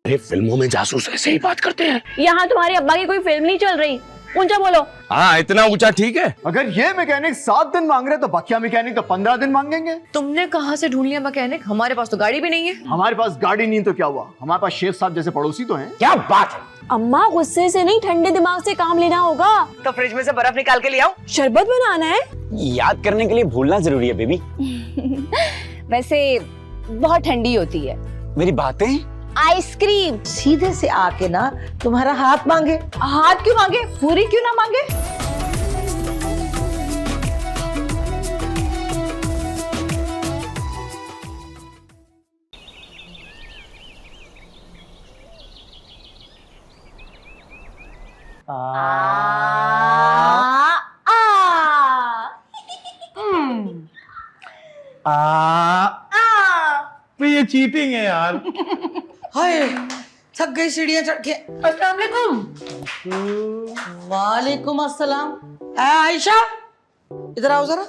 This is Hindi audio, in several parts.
अरे फिल्मों में जासूस ऐसे ही बात करते हैं। यहाँ तुम्हारी अब्बा की कोई फिल्म नहीं चल रही, ऊंचा बोलो। हाँ इतना ऊंचा ठीक है। अगर ये मैकेनिक 7 दिन मांग रहे तो बाकिया मैकेनिक तो 15 दिन मांगेंगे। तुमने कहाँ से ढूंढ लिया मैकेनिक? हमारे पास तो गाड़ी भी नहीं है। हमारे पास गाड़ी नहीं तो क्या हुआ, हमारे पास शेख साहब जैसे पड़ोसी तो हैं। क्या बात है। अम्मा गुस्से से नहीं, ठंडे दिमाग से काम लेना होगा। तो फ्रिज में से बर्फ निकाल के ले आओ। शरबत बनाना है। याद करने के लिए भूलना जरूरी है बेबी। वैसे बहुत ठंडी होती है। मेरी बातें आइसक्रीम। सीधे से आके ना तुम्हारा हाथ मांगे। हाथ क्यों मांगे, पूरी क्यों ना मांगे? तो ये चीटिंग है यार। हाय थक गई सीढ़ियां चढ़ के। अस्सलाम वालेकुम। वालेकुम अस्सलाम। आयशा इधर आओ जरा।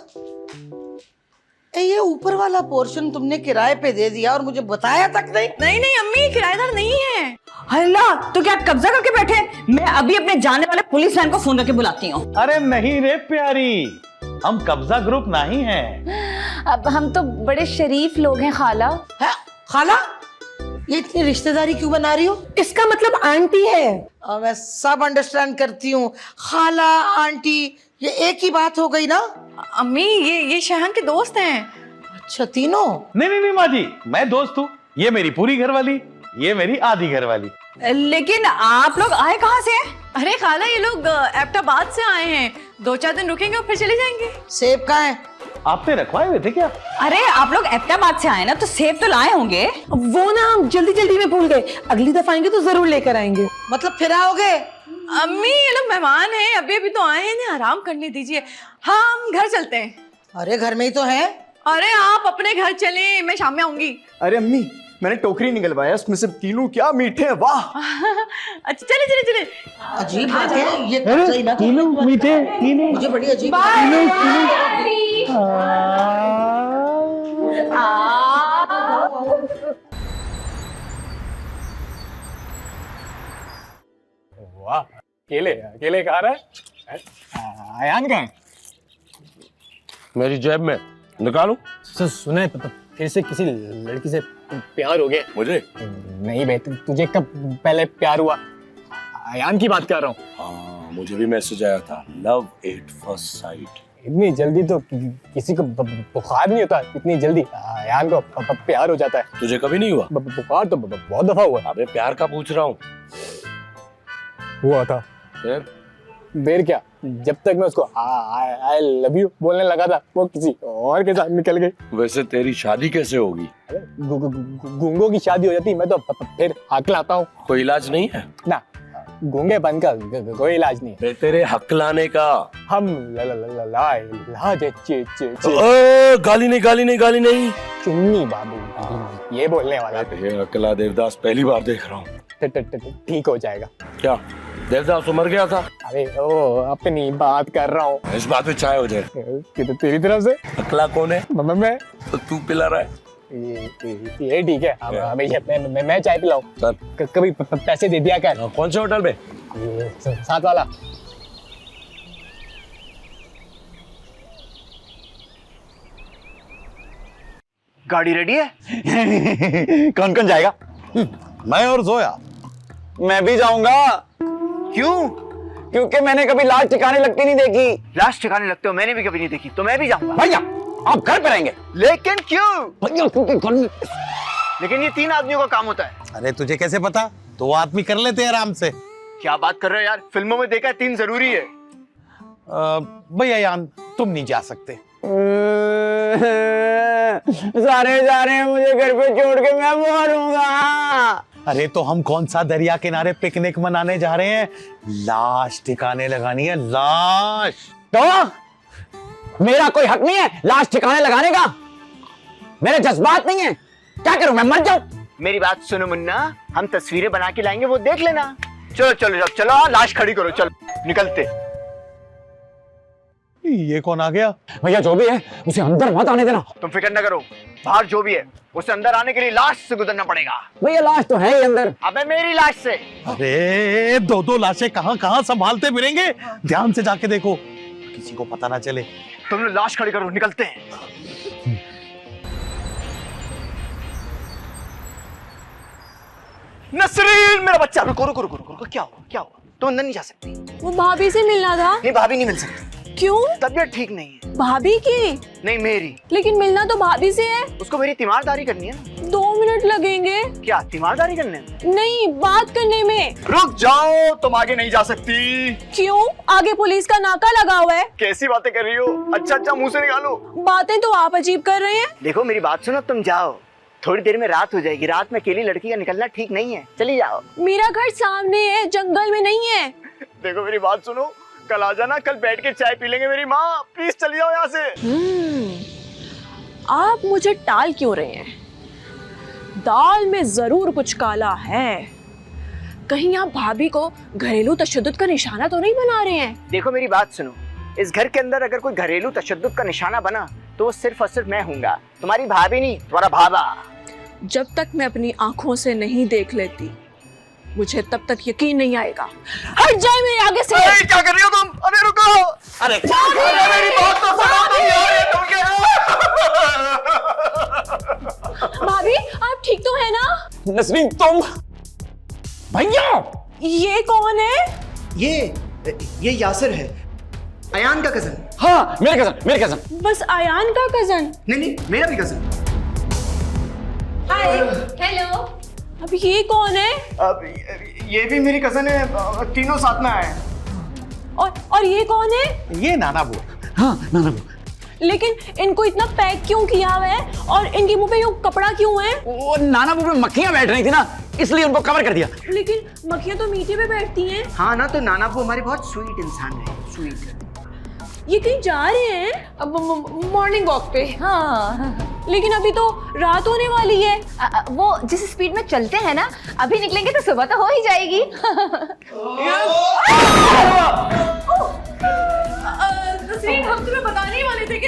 ये ऊपर वाला पोर्शन तुमने किराए पे दे दिया और मुझे बताया तक नहीं। नहीं नहीं अम्मी, किराएदार नहीं है। हल्ला, तो क्या आप कब्जा करके बैठे? मैं अभी अपने जाने वाले पुलिस मैन को फोन करके बुलाती हूँ। अरे नहीं रे प्यारी, हम कब्जा ग्रुप नहीं हैं। अब हम तो बड़े शरीफ लोग हैं खाला। है खाला, ये इतनी रिश्तेदारी क्यों बना रही हो? इसका मतलब आंटी है। मैं सब अंडरस्टैंड करती हूँ, खाला आंटी ये एक ही बात हो गई ना। अम्मी ये शहन के दोस्त हैं। अच्छा तीनों? नहीं माँ जी, मैं दोस्त हूँ। ये मेरी पूरी घरवाली, ये मेरी आधी घरवाली। लेकिन आप लोग आए कहाँ से? अरे खाला, ये लोग एबटाबाद से आए हैं। 2-4 दिन रुकेंगे और फिर चले जाएंगे। सेब कहाँ है? आपने रखवाए हुए थे क्या? अरे आप लोग एबटाबाद से आए ना, तो सेब तो लाए होंगे। वो ना हम जल्दी जल्दी में भूल गए, अगली दफा आएंगे तो जरूर लेकर आएंगे। मतलब फिर आओगे? अम्मी ये लोग मेहमान हैं, अभी तो आए हैं, इन्हें आराम करने दीजिए। हाँ हम घर चलते हैं। अरे घर में ही तो है। अरे आप अपने घर चलें, मैं शाम में आऊंगी। अरे अम्मी मैंने टोकरी निकलवाया, उसमें से तीनों क्या मीठे हैं, वाह। अच्छा चले चले चले। अजीब बात है ये, सही ना? तीनों मीठे, तीनों मुझे बड़ी अजीब वाह, अकेले अकेले खा रहा है। आयान कहाँ है? मेरी जेब में, निकालूं? सुना है फिर से किसी लड़की से प्यार हो गया? मुझे नहीं बे, तुझे कब पहले प्यार हुआ? आयान की बात कर रहा हूँ। हाँ मुझे भी मैसेज आया था, लव एट फर्स्ट साइट। इतनी जल्दी तो किसी को बुखार नहीं होता, इतनी जल्दी आयान को प्यार हो जाता है। तुझे कभी नहीं हुआ? बुखार तो बहुत दफा हुआ। अबे प्यार का पूछ रहा हूँ। हुआ था। फिर देर क्या, जब तक मैं उसको आई लव यू बोलने लगा था, वो किसी और के साथ निकल गई। वैसे तेरी शादी कैसे होगी? गूंगों की शादी हो जाती, मैं तो फिर हकलाता हूँ। कोई इलाज नहीं है ना, गूंगे बन का कोई इलाज नहीं। तेरे हकलाने का हम गाली नहीं गाली नहीं गाली नहीं, चुन्नी बाबू ये बोलने वाला। हकला देवदास पहली बार देख रहा हूँ। ठीक हो जाएगा। क्या देवदास तो मर गया था? अरे ओ अपनी बात कर रहा हूँ। इस बात पे चाय हो जाए। तेरी तरफ से हकला कौन है? मैं। तो तू पिला रहा है? ये ठीक है, हमेशा मैं चाय पिलाऊं। चल कभी पैसे दे दिया कर। कौन से होटल में? साथ वाला। गाड़ी रेडी है? कौन कौन जाएगा? मैं और जोया। मैं भी जाऊंगा। क्यों? क्योंकि मैंने कभी लाश ठिकाने लगती नहीं देखी। लाश ठिकाने लगते हो मैंने भी कभी नहीं देखी, तो मैं भी जाऊंगा। भैया आप घर पे रहेंगे। लेकिन क्यों? भैया क्योंकि घर में। लेकिन ये 3 आदमियों का काम होता है। अरे तुझे कैसे पता? 2 आदमी कर लेते हैं आराम से। क्या बात कर रहे हो यार, फिल्मों में देखा है 3 जरूरी है। भैया यान तुम नहीं जा सकते। सारे जा रहे हैं, मुझे घर पे छोड़ के मैं मरूंगा। अरे तो हम कौन सा दरिया किनारे पिकनिक मनाने जा रहे हैं? लाश ठिकाने लगानी है, लाश। तो मेरा कोई हक नहीं है लाश ठिकाने लगाने का? मेरे जज्बात नहीं है, क्या करूं मैं, मर जाऊं? मेरी बात सुनो मुन्ना, हम तस्वीरें बना के लाएंगे, वो देख लेना। चलो चलो चलो, लाश खड़ी करो, चलो निकलते। ये कौन आ गया? भैया जो भी है उसे अंदर मत आने देना। तुम फिक्र न करो, बाहर जो भी है उसे अंदर आने के लिए लाश से गुजरना पड़ेगा। भैया लाश तो है ही अंदर। अबे मेरी लाश से। अरे दो लाशें कहाँ कहाँ संभालते फिरेंगे, ध्यान से जाके देखो किसी को पता ना चले। तुम लोग लाश खड़ी करो, निकलते हैं। नसरीन मेरा बच्चा, रुको रुको रुको रुको, क्या हुआ क्या हुआ? तुम अंदर नहीं जा सकती। वो भाभी से मिलना था। नहीं भाभी नहीं मिल सकती, क्यों? तबीयत ठीक नहीं है। भाभी की? नहीं मेरी। लेकिन मिलना तो भाभी से है। उसको मेरी तीमारदारी करनी है ना। 2 मिनट लगेंगे। क्या तीमारदारी करने में? नहीं, बात करने में। रुक जाओ, तुम आगे नहीं जा सकती। क्यों? आगे पुलिस का नाका लगा हुआ है। कैसी बातें कर रही हो? अच्छा अच्छा मुंह से निकालो। बातें तो आप अजीब कर रहे हैं। देखो मेरी बात सुनो, तुम जाओ, थोड़ी देर में रात हो जाएगी। रात में अकेली लड़की का निकलना ठीक नहीं है, चली जाओ। मेरा घर सामने है, जंगल में नहीं है। देखो मेरी बात सुनो, कल आ जाना, कल बैठ के चाय पी लेंगे। मेरी माँ प्लीज चली जाओ यहाँ से। आप मुझे टाल क्यों रहे हैं? दाल में जरूर कुछ काला है। कहीं आप भाभी को घरेलू तशद्दुद का निशाना तो नहीं बना रहे हैं? देखो मेरी बात सुनो, इस घर के अंदर अगर कोई घरेलू तशद्दुद का निशाना बना तो वो सिर्फ और सिर्फ मैं हूँगा, तुम्हारी भाभी नहीं, तुम्हारा भाभा। जब तक मैं अपनी आंखों से नहीं देख लेती मुझे तब तक यकीन नहीं आएगा। हट जाए मेरे आगे से। अरे क्या कर रही हो तुम? अरे रुको। अरे क्या कर रही हो? मेरी बात तो सुनो तुम। भाभी आप ठीक तो है ना? नसरीन तुम। भैया ये कौन है? ये यासिर है, अयान का कजन। हाँ मेरे कजन। बस अयान का कजन? नहीं मेरा भी कजन। हाय, हेलो। अब ये कौन है? अब ये भी मेरी कजन है, तीनों साथ में आए। और ये कौन है? ये नाना बुआ। हाँ नाना बुआ। लेकिन इनको इतना पैक क्यों किया हुआ है और इनके मुंह पे यूं कपड़ा क्यों है? वो नाना बुआ में मक्खियां बैठ रही थी ना, इसलिए उनको कवर कर दिया। लेकिन मक्खियां तो मीठे पे बैठती हैं। हाँ ना, तो नाना वो हमारे बहुत स्वीट इंसान है, स्वीट। ये कहीं जा रहे हैं? अब मॉर्निंग वॉक पे। हाँ, लेकिन अभी तो रात होने वाली है। वो जिस स्पीड में चलते हैं ना, अभी निकलेंगे तो सुबह तो हो ही जाएगी। हम तुम्हें बताने ही वाले थे कि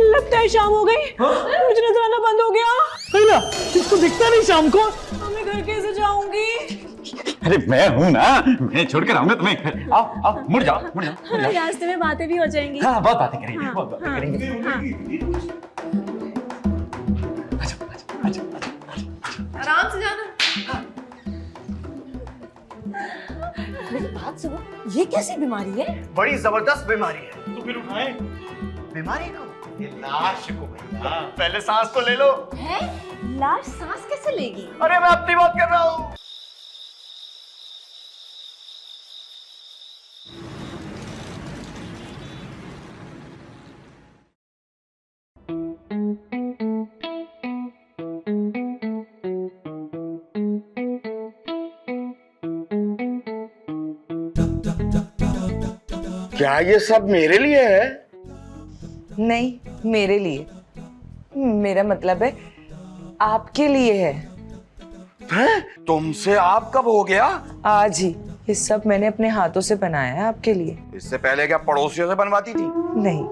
लगता है शाम हो गई। मुझे नजर आना बंद हो गया। इसको दिखता नहीं शाम को। मैं घर कैसे जाऊंगी? अरे मैं हूँ ना, मैं छोड़कर आऊंगा तुम्हें। आओ मुड़ जाओ। रास्ते में बातें भी हो जाएंगी। हाँ बहुत बातें करेंगे, बहुत बातें करेंगे। आराम से जाना। बात सुनो, ये कैसी बीमारी है? बड़ी जबरदस्त बीमारी है। तो फिर उठाएं बीमारी को? ये लाश को भैया। पहले सांस तो ले लो। है? लाश सांस कैसे लेगी? अरे मैं अपनी बात कर रहा हूँ। क्या ये सब मेरे लिए है? नहीं, मेरे लिए। मेरा मतलब है आपके लिए है। हैं? तुमसे आप कब हो गया? आज ही। ये सब मैंने अपने हाथों से बनाया है आपके लिए। इससे पहले क्या पड़ोसियों से बनवाती थी? नहीं,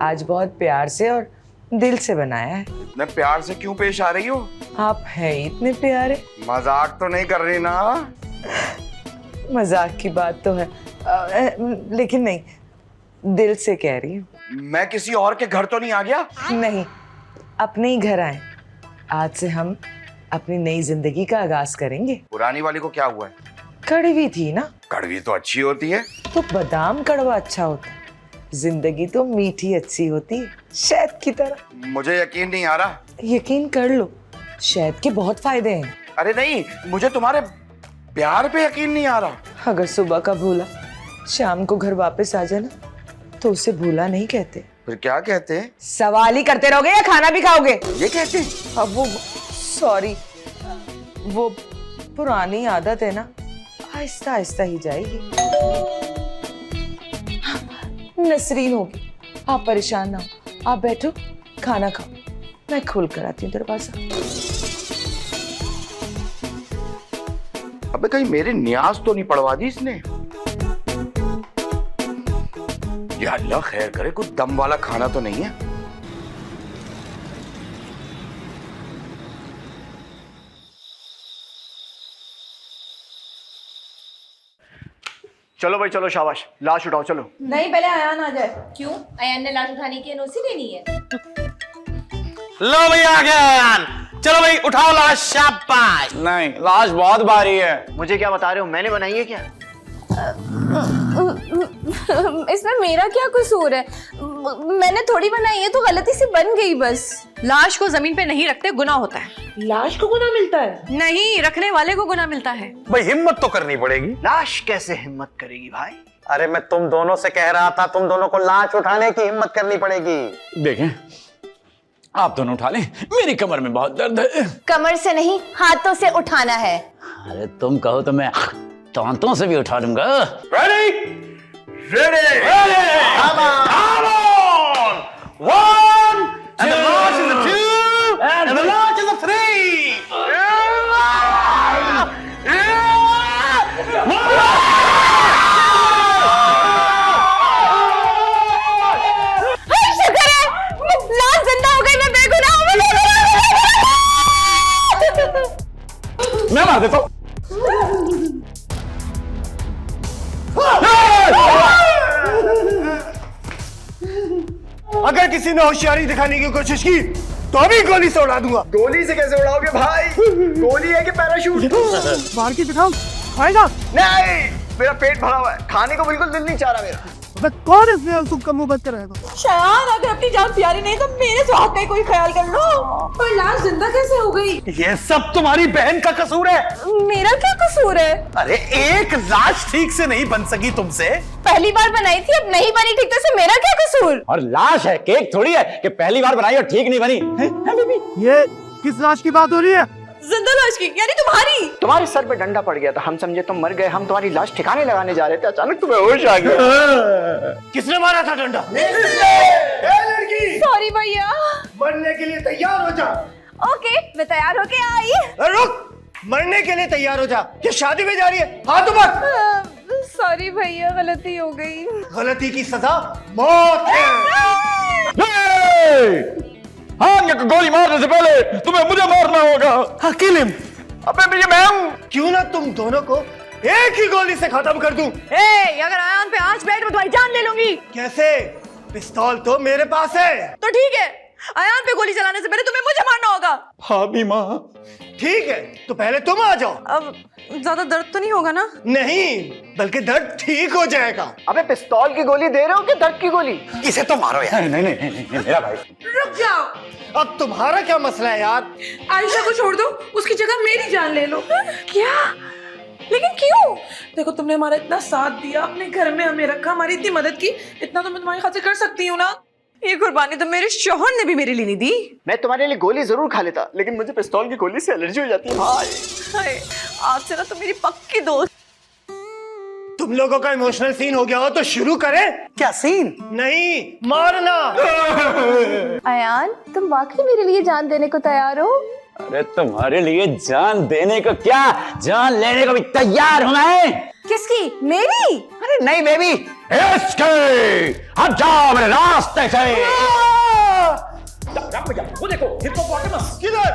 आज बहुत प्यार से और दिल से बनाया है। इतने प्यार से क्यों पेश आ रही हो? आप हैं ही इतने प्यारे। मजाक तो नहीं कर रही ना? मजाक की बात तो है, लेकिन नहीं, दिल से कह रही हूँ। मैं किसी और के घर तो नहीं आ गया? नहीं, अपने ही घर आए। आज से हम अपनी नई जिंदगी का आगाज करेंगे। पुरानी वाली को क्या हुआ है? कड़वी थी ना? कड़वी तो अच्छी होती है। तो बादाम कड़वा अच्छा होता है, जिंदगी तो मीठी अच्छी होती है, शहद की तरह। मुझे यकीन नहीं आ रहा। यकीन कर लो, शहद के बहुत फायदे हैं। अरे नहीं, मुझे तुम्हारे प्यार पे यकीन नहीं आ रहा। अगर सुबह का भूला शाम को घर वापस आ जाए ना, तो उसे भूला नहीं कहते। फिर क्या कहते हैं? सवाल ही करते रहोगे या खाना भी खाओगे? ये कहते हैं। अब वो सॉरी, वो पुरानी आदत है ना, आहिस्ता आहिस्ता ही जाएगी। नसरीन होगी, आप परेशान ना हो, आप बैठो खाना खाओ, मैं खोल कर आती हूँ दरवाजा। अबे कहीं मेरे न्याज तो नहीं पड़वा दी इसने? या अल्लाह खैर करे, कुछ दम वाला खाना तो नहीं है? चलो भाई चलो, शाबाश, लाश उठाओ चलो। नहीं, पहले आयान आ जाए। क्यों? अयान ने लाश उठाने की एनओसी लेनी है? लो भैया आ गया, चलो भाई उठाओ लाश, शाबाश। नहीं, लाश बहुत भारी है। मुझे क्या बता रहे हो, मैंने बनाई है क्या? इसमें मेरा क्या कसूर है? मैंने थोड़ी बनाई है, तो गलती से बन गई बस। लाश को जमीन पे नहीं रखते, गुनाह होता है। लाश को गुनाह मिलता है? नहीं, रखने वाले को गुनाह मिलता है। भाई हिम्मत तो करनी पड़ेगी। लाश कैसे हिम्मत करेगी भाई? अरे मैं तुम दोनों से कह रहा था, तुम दोनों को लाश उठाने की हिम्मत करनी पड़ेगी। देखें, आप दोनों उठा लें, मेरी कमर में बहुत दर्द है। कमर से नहीं, हाथों से उठाना है। अरे तुम कहो तो मैं दांतों से भी उठा लूंगा। Ready ready Come on! One, and the launch is a two, and the launch is a three. शुक्र है, लाश जिंदा हो गई, मैं बेगुनाह हूं, मैं बेगुनाह हूं। मैं मार देता हूँ। अगर किसी ने होशियारी दिखाने की कोशिश की तो अभी गोली से उड़ा दूंगा। गोली से कैसे उड़ाओगे भाई? गोली है कि पैराशूट? मार के दिखाओ, आएगा? नहीं, मेरा पेट भरा हुआ है, खाने को बिल्कुल दिल नहीं चाह रहा मेरा। अबे कौन इसने अंसुक का मुंह बंद कराएगा? शायान, अगर अपनी जान प्यारी नहीं तो मेरे स्वाद का कोई ख्याल कर लो। पर लाश जिंदा कैसे हो गई? ये सब तुम्हारी बहन का कसूर है। मेरा क्या कसूर है? अरे एक लाश ठीक से नहीं बन सकी तुमसे। पहली बार बनाई थी, अब नहीं बनी ठीक से, मेरा क्या कसूर? और लाश है, केक थोड़ी है कि पहली बार बनाई और ठीक नहीं बनी। ये किस लाश की बात हो रही है? जिंदा लाश की, यानी तुम्हारी। तुम्हारे सर पे डंडा पड़ गया था, हम समझे तुम मर गए, हम तुम्हारी लाश ठिकाने लगाने जा रहे थे, अचानक तुम्हें होश आ गया। किसने मारा था डंडा? लड़की, सॉरी भैया। मरने के लिए तैयार हो जा। ओके, मैं तैयार होके आई। रुक, मरने के लिए तैयार हो जा। ये शादी में जा रही है, हाथ ऊपर। सॉरी भैया, गलती हो गई। गलती की सजा मौत है। हाँ, गोली मारने से पहले तुम्हें मुझे मारना होगा। अकेले? अबे भैया मैं हूँ। क्यों ना तुम दोनों को एक ही गोली से खत्म कर दूं। अगर आयान पे आंच बैठ, मैं तुम्हारी जान ले लूंगी। कैसे? पिस्तौल तो मेरे पास है। तो ठीक है, आयान पे गोली चलाने से पहले तुम्हें मुझे मारना होगा। भाभी माँ। ठीक है, तो पहले तुम आ जाओ। अब ज्यादा दर्द तो नहीं होगा ना? नहीं, बल्कि दर्द ठीक हो जाएगा। अबे पिस्तौल की गोली दे रहे हो कि दर्द की गोली? इसे तो मारो यार। नहीं नहीं नहीं, मेरा भाई। रुक जाओ। अब तुम्हारा क्या मसला है यार? आयशा को छोड़ दो, उसकी जगह मेरी जान ले लो। क्या? लेकिन क्यों? देखो, तुमने हमारा इतना साथ दिया, अपने घर में हमें रखा, हमारी इतनी मदद की, इतना तो मैं तुम्हारी खातिर कर सकती हूँ ना। ये कुर्बानी तो मेरे शौहर ने भी मेरे लिए नहीं दी। मैं तुम्हारे लिए गोली जरूर खा लेता, लेकिन मुझे पिस्तौल की गोली से एलर्जी हो जाती है भाई। हाय, आज से ना तुम मेरी पक्की दोस्त। तुम लोगों का इमोशनल सीन हो गया हो तो शुरू करें। क्या सीन? नहीं, मारना। अयान, तुम वाकई मेरे लिए जान देने को तैयार हो? अरे तुम्हारे लिए जान देने को क्या, जान लेने को भी तैयार हूं मैं। किसकी? मेरी? अरे नहीं बेबी, इसके हट जाओ मेरे रास्ते से। वो देखो, हिप्पोपोटामस किधर?